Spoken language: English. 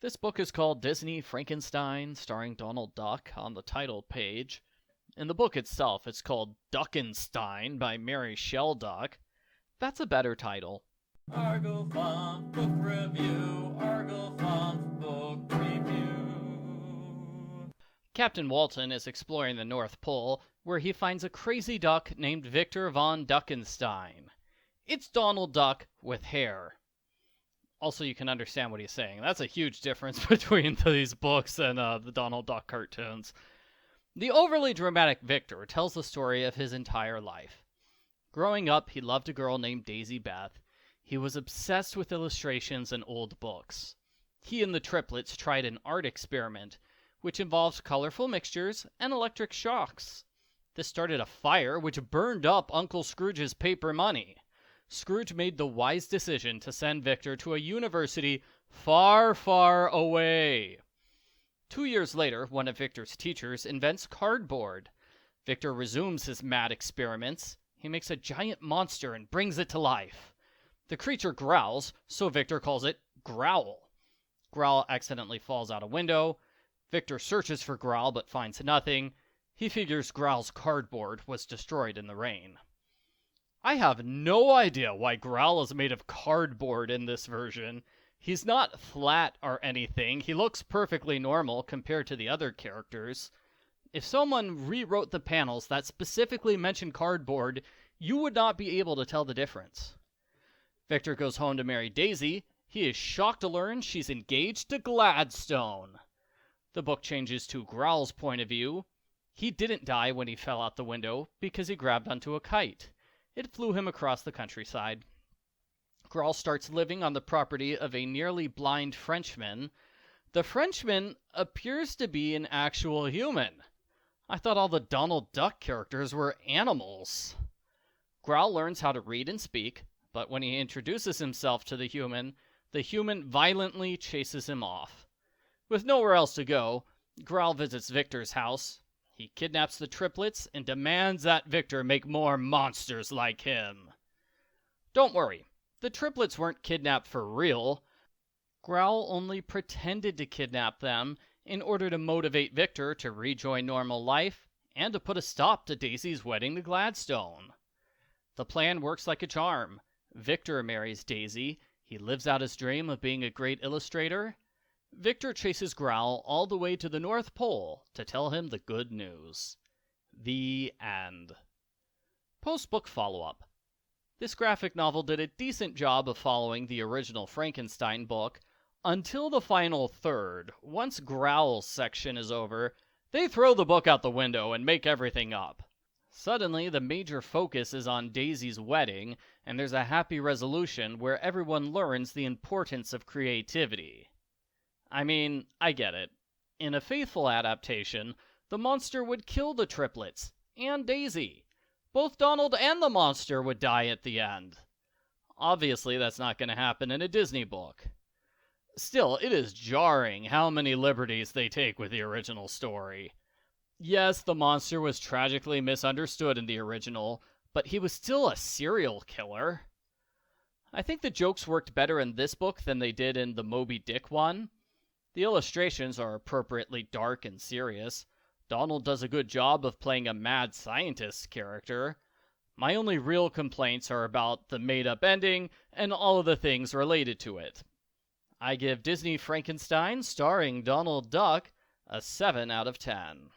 This book is called Disney Frankenstein, starring Donald Duck on the title page. In the book itself, it's called Duckenstein by Mary Shellduck. That's a better title. Arglefumph Book Review, Arglefumph Book Review. Captain Walton is exploring the North Pole, where he finds a crazy duck named Victor von Duckenstein. It's Donald Duck with hair. Also, you can understand what he's saying. That's a huge difference between these books and the Donald Duck cartoons. The overly dramatic Victor tells the story of his entire life. Growing up, he loved a girl named Daisy Beth. He was obsessed with illustrations and old books. He and the triplets tried an art experiment, which involved colorful mixtures and electric shocks. This started a fire which burned up Uncle Scrooge's paper money. Scrooge made the wise decision to send Victor to a university far, far away. 2 years later, one of Victor's teachers invents cardboard. Victor resumes his mad experiments. He makes a giant monster and brings it to life. The creature growls, so Victor calls it Growl. Growl accidentally falls out a window. Victor searches for Growl but finds nothing. He figures Growl's cardboard was destroyed in the rain. I have no idea why Growl is made of cardboard in this version. He's not flat or anything. He looks perfectly normal compared to the other characters. If someone rewrote the panels that specifically mention cardboard, you would not be able to tell the difference. Victor goes home to marry Daisy. He is shocked to learn she's engaged to Gladstone. The book changes to Growl's point of view. He didn't die when he fell out the window because he grabbed onto a kite. It flew him across the countryside. Growl starts living on the property of a nearly blind Frenchman. The Frenchman appears to be an actual human. I thought all the Donald Duck characters were animals. Growl learns how to read and speak, but when he introduces himself to the human violently chases him off. With nowhere else to go, Growl visits Victor's house. He kidnaps the triplets and demands that Victor make more monsters like him. Don't worry, the triplets weren't kidnapped for real. Growl only pretended to kidnap them in order to motivate Victor to rejoin normal life and to put a stop to Daisy's wedding to Gladstone. The plan works like a charm. Victor marries Daisy. He lives out his dream of being a great illustrator. Victor chases Growl all the way to the North Pole to tell him the good news. The end. Post-book follow-up. This graphic novel did a decent job of following the original Frankenstein book until the final third. Once Growl's section is over, they throw the book out the window and make everything up. Suddenly, the major focus is on Daisy's wedding, and there's a happy resolution where everyone learns the importance of creativity. I mean, I get it. In a faithful adaptation, the monster would kill the triplets and Daisy. Both Donald and the monster would die at the end. Obviously, that's not going to happen in a Disney book. Still, it is jarring how many liberties they take with the original story. Yes, the monster was tragically misunderstood in the original, but he was still a serial killer. I think the jokes worked better in this book than they did in the Moby Dick one. The illustrations are appropriately dark and serious. Donald does a good job of playing a mad scientist character. My only real complaints are about the made-up ending and all of the things related to it. I give Disney Frankenstein, starring Donald Duck, a 7 out of 10.